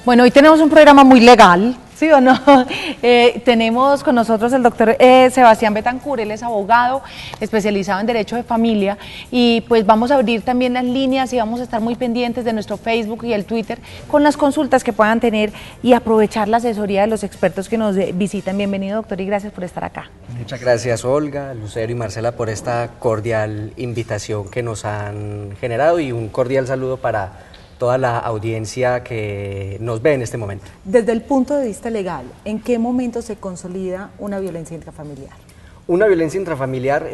Bueno, hoy tenemos un programa muy legal, ¿sí o no? Tenemos con nosotros el doctor Sebastián Betancur, él es abogado especializado en Derecho de Familia y pues vamos a abrir también las líneas y vamos a estar muy pendientes de nuestro Facebook y el Twitter con las consultas que puedan tener y aprovechar la asesoría de los expertos que nos visitan. Bienvenido, doctor, y gracias por estar acá. Muchas gracias, Olga, Lucero y Marcela, por esta cordial invitación que nos han generado y un cordial saludo para toda la audiencia que nos ve en este momento. Desde el punto de vista legal, ¿en qué momento se consolida una violencia intrafamiliar? Una violencia intrafamiliar,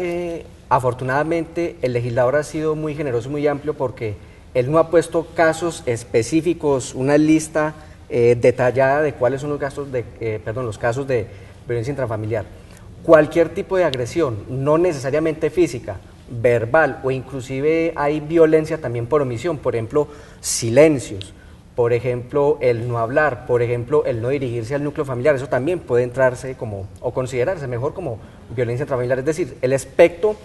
afortunadamente, el legislador ha sido muy generoso y muy amplio porque él no ha puesto casos específicos, una lista detallada de cuáles son los casos de violencia intrafamiliar. Cualquier tipo de agresión, no necesariamente física, verbal o inclusive hay violencia también por omisión, por ejemplo, silencios, por ejemplo, el no hablar, por ejemplo, el no dirigirse al núcleo familiar, eso también puede entrarse como, o considerarse mejor como violencia intrafamiliar, es decir, el espectro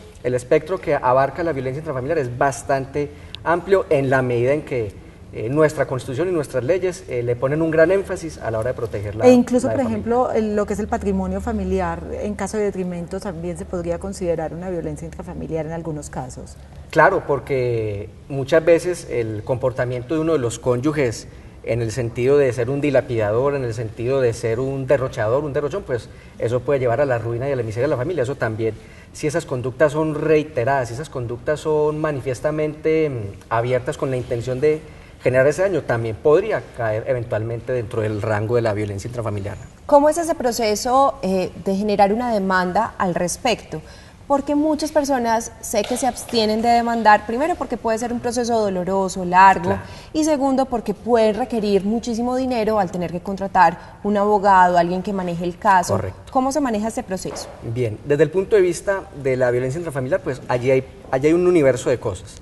que abarca la violencia intrafamiliar es bastante amplio en la medida en que nuestra Constitución y nuestras leyes le ponen un gran énfasis a la hora de protegerla. E incluso, por ejemplo, lo que es el patrimonio familiar, en caso de detrimento, también se podría considerar una violencia intrafamiliar en algunos casos. Claro, porque muchas veces el comportamiento de uno de los cónyuges, en el sentido de ser un dilapidador, en el sentido de ser un derrochador, un derrochón, pues eso puede llevar a la ruina y a la miseria de la familia. Eso también, si esas conductas son reiteradas, si esas conductas son manifiestamente abiertas con la intención de generar ese daño, también podría caer eventualmente dentro del rango de la violencia intrafamiliar. ¿Cómo es ese proceso de generar una demanda al respecto? Porque muchas personas sé que se abstienen de demandar, primero porque puede ser un proceso doloroso, largo, claro, y segundo porque puede requerir muchísimo dinero al tener que contratar un abogado, alguien que maneje el caso. Correcto. ¿Cómo se maneja este proceso? Bien, desde el punto de vista de la violencia intrafamiliar, pues allí hay un universo de cosas.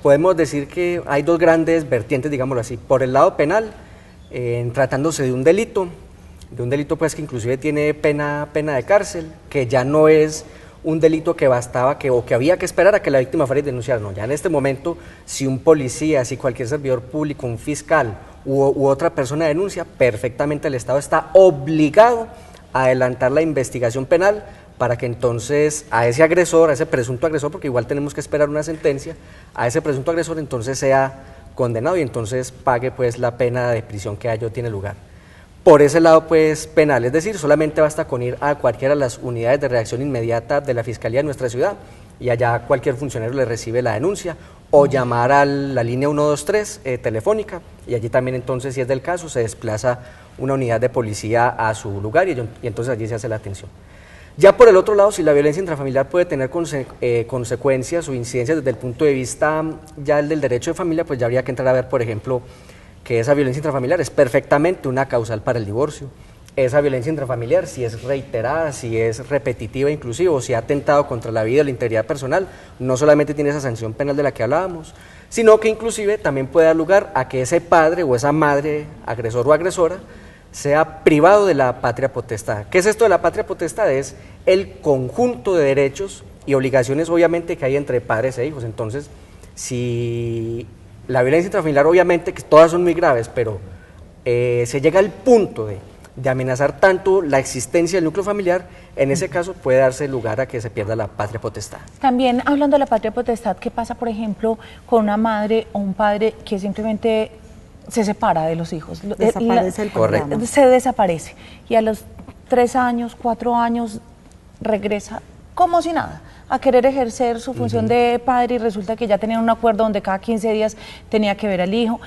Podemos decir que hay dos grandes vertientes, digámoslo así. Por el lado penal, tratándose de un delito pues que inclusive tiene pena de cárcel, que ya no es un delito que bastaba o que había que esperar a que la víctima fuera y denunciara. No, ya en este momento, si un policía, si cualquier servidor público, un fiscal u otra persona denuncia, perfectamente el Estado está obligado a adelantar la investigación penal para que entonces a ese agresor, a ese presunto agresor, porque igual tenemos que esperar una sentencia, a ese presunto agresor entonces sea condenado y entonces pague pues la pena de prisión que a ello tiene lugar. Por ese lado pues penal, es decir, solamente basta con ir a cualquiera de las unidades de reacción inmediata de la Fiscalía de nuestra ciudad y allá cualquier funcionario le recibe la denuncia o llamar a la línea 123 telefónica y allí también entonces, si es del caso, se desplaza una unidad de policía a su lugar y entonces allí se hace la atención. Ya por el otro lado, si la violencia intrafamiliar puede tener consecuencias o incidencias desde el punto de vista ya del derecho de familia, pues ya habría que entrar a ver, por ejemplo, que esa violencia intrafamiliar es perfectamente una causal para el divorcio. Esa violencia intrafamiliar, si es reiterada, si es repetitiva inclusive, o si ha atentado contra la vida o la integridad personal, no solamente tiene esa sanción penal de la que hablábamos, sino que inclusive también puede dar lugar a que ese padre o esa madre, agresor o agresora, sea privado de la patria potestad. ¿Qué es esto de la patria potestad? Es el conjunto de derechos y obligaciones obviamente que hay entre padres e hijos. Entonces, si la violencia intrafamiliar obviamente que todas son muy graves, pero se llega al punto de amenazar tanto la existencia del núcleo familiar, en ese caso puede darse lugar a que se pierda la patria potestad. También hablando de la patria potestad, ¿qué pasa por ejemplo con una madre o un padre que simplemente se separa de los hijos? Desaparece el programa. Se desaparece y a los 3 años, 4 años regresa como si nada a querer ejercer su función de padre y resulta que ya tenían un acuerdo donde cada 15 días tenía que ver al hijo.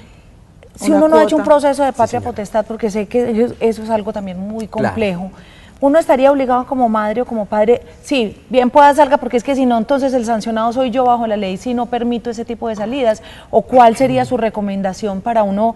Si uno no ha hecho un proceso de patria potestad, porque sé que eso es algo también muy complejo, claro, uno estaría obligado como madre o como padre, sí, bien pueda salga, porque es que si no, entonces el sancionado soy yo bajo la ley si no permito ese tipo de salidas, o cuál sería su recomendación para uno,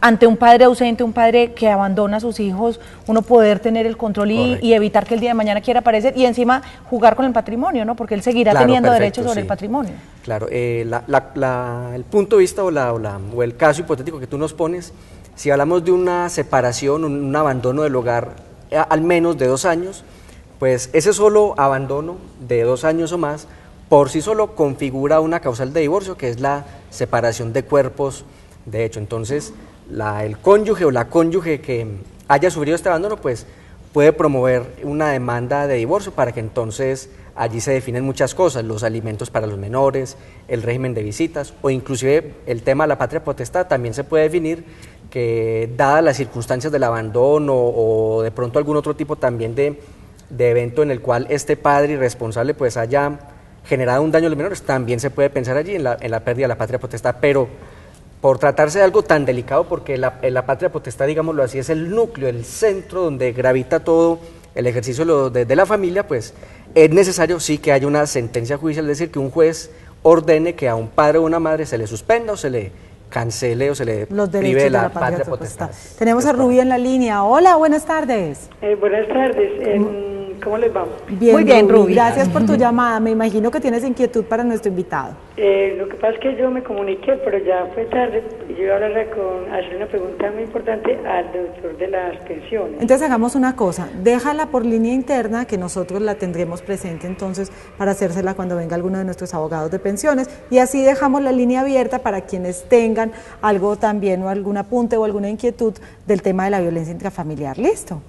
ante un padre ausente, un padre que abandona a sus hijos, uno poder tener el control y evitar que el día de mañana quiera aparecer y encima jugar con el patrimonio, ¿no? Porque él seguirá teniendo derechos sobre el patrimonio. Claro, el punto de vista o el caso hipotético que tú nos pones, si hablamos de una separación, un abandono del hogar, al menos de 2 años, pues ese solo abandono de 2 años o más, por sí solo configura una causal de divorcio, que es la separación de cuerpos de hecho. Entonces, el cónyuge o la cónyuge que haya sufrido este abandono, pues puede promover una demanda de divorcio para que entonces allí se definen muchas cosas, los alimentos para los menores, el régimen de visitas o inclusive el tema de la patria potestad también se puede definir que dadas las circunstancias del abandono o de pronto algún otro tipo también de evento en el cual este padre irresponsable pues haya generado un daño a los menores, también se puede pensar allí en la pérdida de la patria potestad, pero por tratarse de algo tan delicado, porque la patria potestad, digámoslo así, es el núcleo, el centro donde gravita todo el ejercicio de la familia, pues es necesario sí que haya una sentencia judicial, es decir, que un juez ordene que a un padre o una madre se le suspenda o se le cancele o se le prive de la patria potestad. Tenemos a Rubí en la línea. Hola, buenas tardes. Buenas tardes. ¿Cómo les va? Bien, muy bien, Rubí. Gracias por tu llamada. Me imagino que tienes inquietud para nuestro invitado. Lo que pasa es que yo me comuniqué, pero ya fue tarde y yo iba a hacer una pregunta muy importante al doctor de las pensiones. Entonces hagamos una cosa, déjala por línea interna que nosotros la tendremos presente entonces para hacérsela cuando venga alguno de nuestros abogados de pensiones y así dejamos la línea abierta para quienes tengan algo también o algún apunte o alguna inquietud del tema de la violencia intrafamiliar. ¿Listo?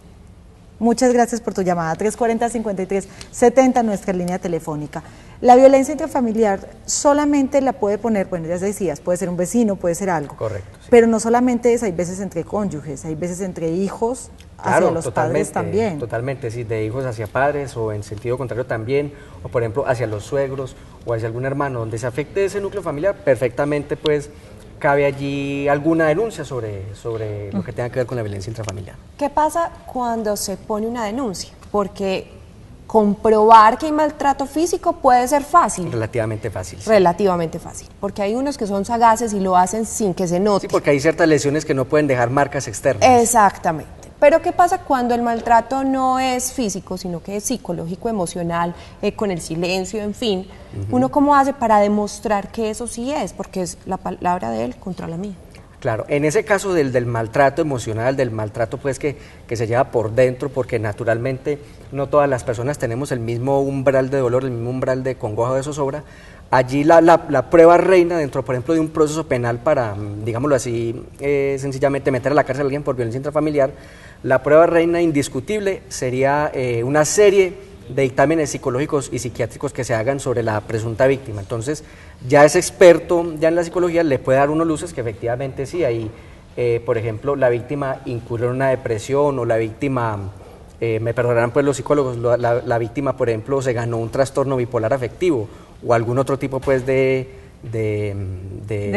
Muchas gracias por tu llamada, 340-5370, nuestra línea telefónica. La violencia intrafamiliar solamente la puede poner, bueno, ya decías, puede ser un vecino, puede ser algo. Correcto. Sí. Pero no solamente es, hay veces entre cónyuges, hay veces entre hijos hacia los padres también. Totalmente, sí, de hijos hacia padres o en sentido contrario también, o por ejemplo hacia los suegros o hacia algún hermano, donde se afecte ese núcleo familiar, perfectamente pues cabe allí alguna denuncia sobre lo que tenga que ver con la violencia intrafamiliar. ¿Qué pasa cuando se pone una denuncia? Porque comprobar que hay maltrato físico puede ser fácil. Relativamente fácil. Sí. Relativamente fácil, porque hay unos que son sagaces y lo hacen sin que se note. Sí, porque hay ciertas lesiones que no pueden dejar marcas externas. Exactamente. Pero ¿qué pasa cuando el maltrato no es físico, sino que es psicológico, emocional, con el silencio, en fin? ¿Uno cómo hace para demostrar que eso sí es? Porque es la palabra de él contra la mía. Claro, en ese caso del maltrato emocional, del maltrato pues que se lleva por dentro, porque naturalmente no todas las personas tenemos el mismo umbral de dolor, el mismo umbral de congoja o de zozobra, allí la prueba reina dentro, por ejemplo, de un proceso penal para, digámoslo así, sencillamente meter a la cárcel a alguien por violencia intrafamiliar, la prueba reina indiscutible sería una serie de dictámenes psicológicos y psiquiátricos que se hagan sobre la presunta víctima. Entonces, ya ese experto ya en la psicología le puede dar unos luces que efectivamente sí, ahí, por ejemplo, la víctima incurrió en una depresión o la víctima, me perdonarán pues los psicólogos, la víctima, por ejemplo, se ganó un trastorno bipolar afectivo o algún otro tipo pues de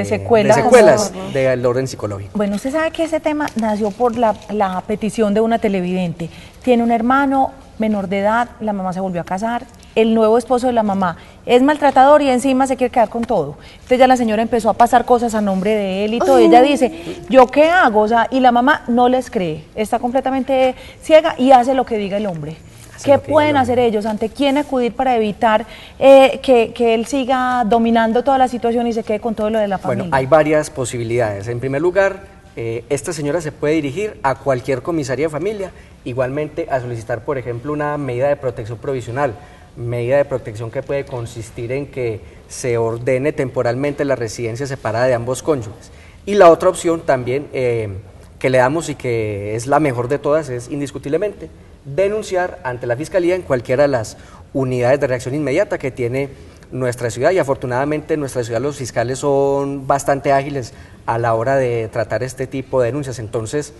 secuelas del orden psicológico. Bueno, usted sabe que ese tema nació por la petición de una televidente. Tiene un hermano menor de edad, la mamá se volvió a casar, el nuevo esposo de la mamá es maltratador y encima se quiere quedar con todo. Entonces ya la señora empezó a pasar cosas a nombre de él y todo. Ella dice, ¿yo qué hago? O sea, y la mamá no les cree, está completamente ciega y hace lo que diga el hombre. ¿Qué pueden hacer ellos? ¿Ante quién acudir para evitar que él siga dominando toda la situación y se quede con todo lo de la familia? Bueno, hay varias posibilidades. En primer lugar, esta señora se puede dirigir a cualquier comisaría de familia, igualmente a solicitar, por ejemplo, una medida de protección provisional, medida de protección que puede consistir en que se ordene temporalmente la residencia separada de ambos cónyuges. Y la otra opción también que le damos y que es la mejor de todas es indiscutiblemente denunciar ante la Fiscalía en cualquiera de las unidades de reacción inmediata que tiene nuestra ciudad y afortunadamente en nuestra ciudad los fiscales son bastante ágiles a la hora de tratar este tipo de denuncias. Entonces,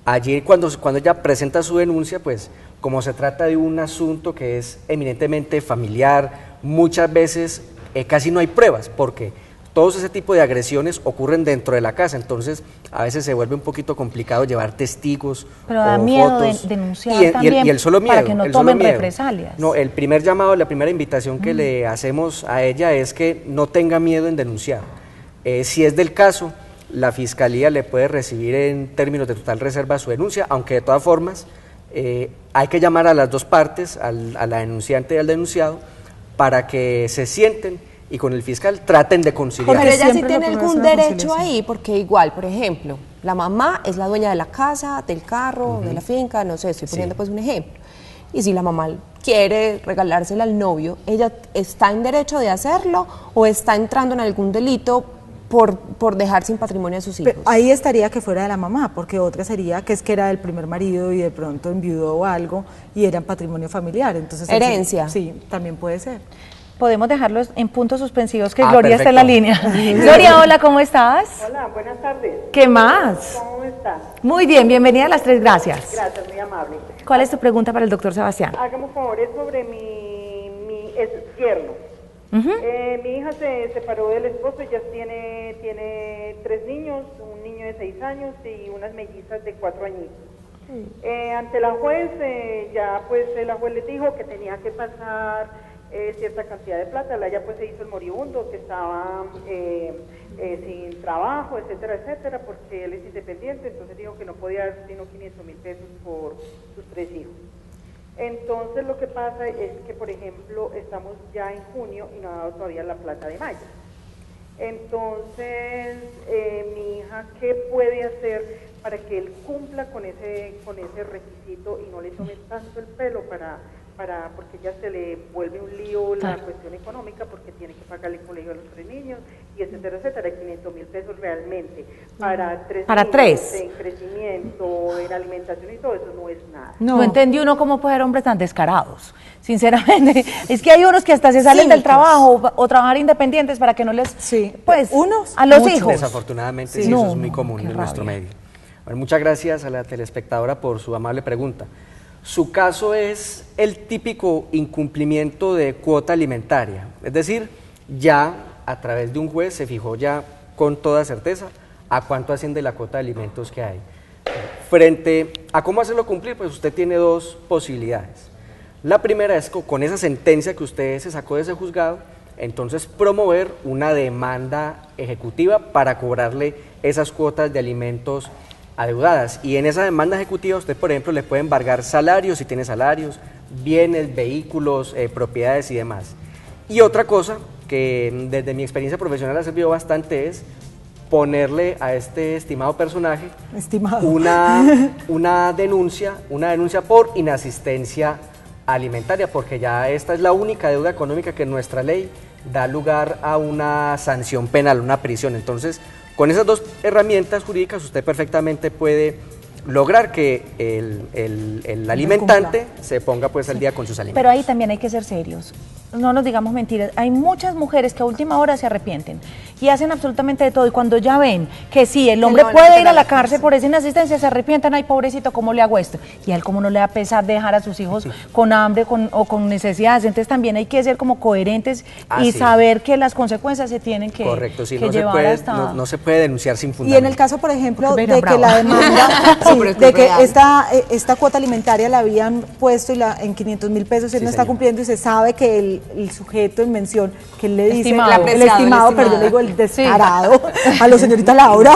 allí cuando ella presenta su denuncia, pues como se trata de un asunto que es eminentemente familiar, muchas veces casi no hay pruebas porque todos ese tipo de agresiones ocurren dentro de la casa, entonces a veces se vuelve un poquito complicado llevar testigos. Pero da miedo denunciar también y el solo miedo, para que no tomen represalias. No, el primer llamado, la primera invitación que le hacemos a ella es que no tenga miedo en denunciar. Si es del caso, la Fiscalía le puede recibir en términos de total reserva su denuncia, aunque de todas formas hay que llamar a las dos partes, a la denunciante y al denunciado, para que se sienten y con el fiscal traten de conciliar. Pero ella sí tiene algún derecho ahí, porque igual, por ejemplo, la mamá es la dueña de la casa, del carro, de la finca, no sé, estoy poniendo pues un ejemplo. Y si la mamá quiere regalársela al novio, ¿ella está en derecho de hacerlo o está entrando en algún delito por dejar sin patrimonio a sus hijos. Pero ahí estaría que fuera de la mamá, porque otra sería que es que era del primer marido y de pronto enviudó o algo y eran patrimonio familiar. Entonces, herencia. Sí, también puede ser. Podemos dejarlos en puntos suspensivos, que Gloria está en perfecto. la línea. Gloria, hola, ¿cómo estás? Hola, buenas tardes. ¿Qué más? ¿Cómo está? Muy bien, bienvenida a las 3, gracias. Gracias, muy amable. ¿Cuál es tu pregunta para el doctor Sebastián? Hágame un favor, es sobre mi yerno. Mi hija se separó del esposo, ella tiene 3 niños, un niño de 6 años y unas mellizas de 4 añitos. Ante la juez, la juez les dijo que tenía que pasar cierta cantidad de plata. Ella pues se hizo el moribundo, que estaba sin trabajo, etcétera, etcétera, porque él es independiente, entonces dijo que no podía dar sino 500.000 pesos por sus 3 hijos. Entonces lo que pasa es que, por ejemplo, estamos ya en junio y no ha dado todavía la plata de mayo. Entonces, mi hija, ¿qué puede hacer para que él cumpla con ese requisito y no le tome tanto el pelo porque ya se le vuelve un lío la cuestión económica, porque tiene que pagarle el colegio a los 3 niños y etcétera, etcétera? 500.000 pesos realmente para 3 niños en crecimiento, en alimentación y todo eso no es nada. No entendí uno cómo puede haber hombres tan descarados, sinceramente. Es que hay unos que hasta se salen del trabajo o trabajar independientes para que no les... pues, unos, a los muchos. hijos. Desafortunadamente sí, eso es muy común en nuestro medio. Bueno, muchas gracias a la telespectadora por su amable pregunta. Su caso es el típico incumplimiento de cuota alimentaria, es decir, ya a través de un juez se fijó ya con toda certeza a cuánto asciende la cuota de alimentos que hay. Frente a cómo hacerlo cumplir, pues usted tiene 2 posibilidades. La primera es con esa sentencia que usted se sacó de ese juzgado, entonces promover una demanda ejecutiva para cobrarle esas cuotas de alimentos adeudadas, y en esa demanda ejecutiva usted, por ejemplo, le puede embargar salarios si tiene salarios, bienes, vehículos, propiedades y demás. Y otra cosa que desde mi experiencia profesional ha servido bastante es ponerle a este estimado personaje una denuncia por inasistencia alimentaria, porque ya esta es la única deuda económica que en nuestra ley da lugar a una sanción penal, una prisión. Entonces, con esas 2 herramientas jurídicas usted perfectamente puede lograr que el alimentante se ponga pues al día con sus alimentos. Pero ahí también hay que ser serios, no nos digamos mentiras. Hay muchas mujeres que a última hora se arrepienten y hacen absolutamente de todo, y cuando ya ven que sí, el hombre puede ir a la cárcel por esa inasistencia, se arrepientan. Ay, pobrecito, ¿cómo le hago esto? Y a él cómo no le da pesar dejar a sus hijos con hambre o con necesidades. Entonces también hay que ser como coherentes y saber que las consecuencias se tienen que, correcto, sí, que no llevar se puede, hasta... no se puede denunciar sin fundamento. Y en el caso, por ejemplo, de que la demanda, de que esta cuota alimentaria la habían puesto en 500.000 pesos, él no está cumpliendo, y se sabe que el sujeto en mención, que él le dice, el estimado, pero yo le digo el descarado, a la señorita Laura,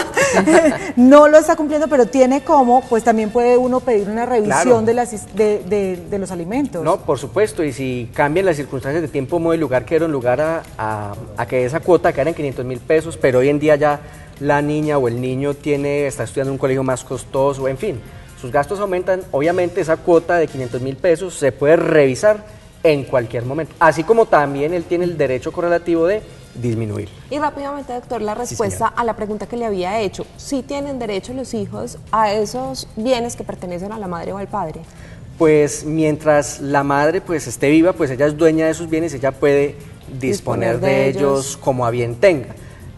no lo está cumpliendo, pero tiene como, pues también puede uno pedir una revisión de los alimentos. No, por supuesto, y si cambian las circunstancias de tiempo, modo y lugar que dieron lugar a que esa cuota quedara en 500.000 pesos, pero hoy en día ya la niña o el niño está estudiando en un colegio más costoso, en fin, sus gastos aumentan, obviamente esa cuota de 500.000 pesos se puede revisar en cualquier momento, así como también él tiene el derecho correlativo de disminuir. Y rápidamente, doctor, la respuesta a la pregunta que le había hecho: ¿sí tienen derecho los hijos a esos bienes que pertenecen a la madre o al padre? Pues mientras la madre pues esté viva, pues ella es dueña de esos bienes, ella puede disponer de ellos como a bien tenga.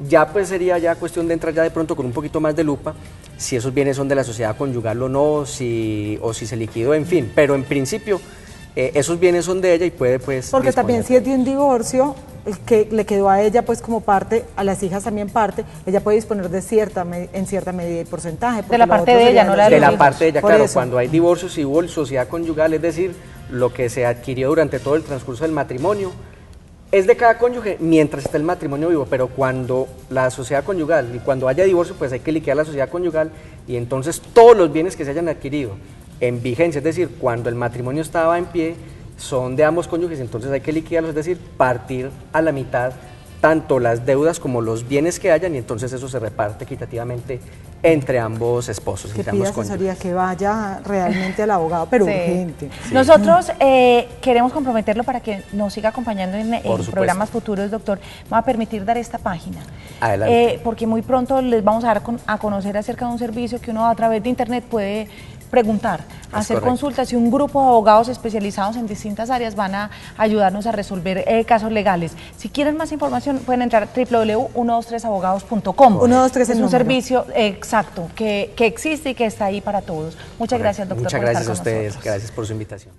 Ya pues sería ya cuestión de entrar ya de pronto con un poquito más de lupa si esos bienes son de la sociedad conyugal o no, o si se liquidó, en fin, pero en principio esos bienes son de ella y puede pues... Porque también si es de un divorcio, que le quedó a ella pues como parte, a las hijas también parte, ella puede disponer de en cierta medida y porcentaje. De la parte de ella, no la de los hijos. De la parte de ella, claro, cuando hay divorcio civil, sociedad conyugal, es decir, lo que se adquirió durante todo el transcurso del matrimonio, es de cada cónyuge mientras está el matrimonio vivo, pero cuando la sociedad conyugal y cuando haya divorcio, pues hay que liquidar la sociedad conyugal, y entonces todos los bienes que se hayan adquirido en vigencia, es decir, cuando el matrimonio estaba en pie, son de ambos cónyuges, entonces hay que liquidarlos, es decir, partir a la mitad tanto las deudas como los bienes que hayan, y entonces eso se reparte equitativamente entre ambos esposos, Que entre pida ambos cónyuges. asesoría, que vaya realmente al abogado, pero Sí. urgente. Nosotros queremos comprometerlo para que nos siga acompañando en supuesto. programas futuros, doctor. Me va a permitir dar esta página. Adelante. Porque muy pronto les vamos a dar a conocer acerca de un servicio que uno a través de internet puede preguntar, hacer correcto. consultas, y un grupo de abogados especializados en distintas áreas van a ayudarnos a resolver casos legales. Si quieren más información pueden entrar a www.123abogados.com. 123 es el un número. servicio exacto que existe y que está ahí para todos. Muchas gracias, doctor. Muchas por estar gracias a con ustedes, nosotros. gracias por su invitación.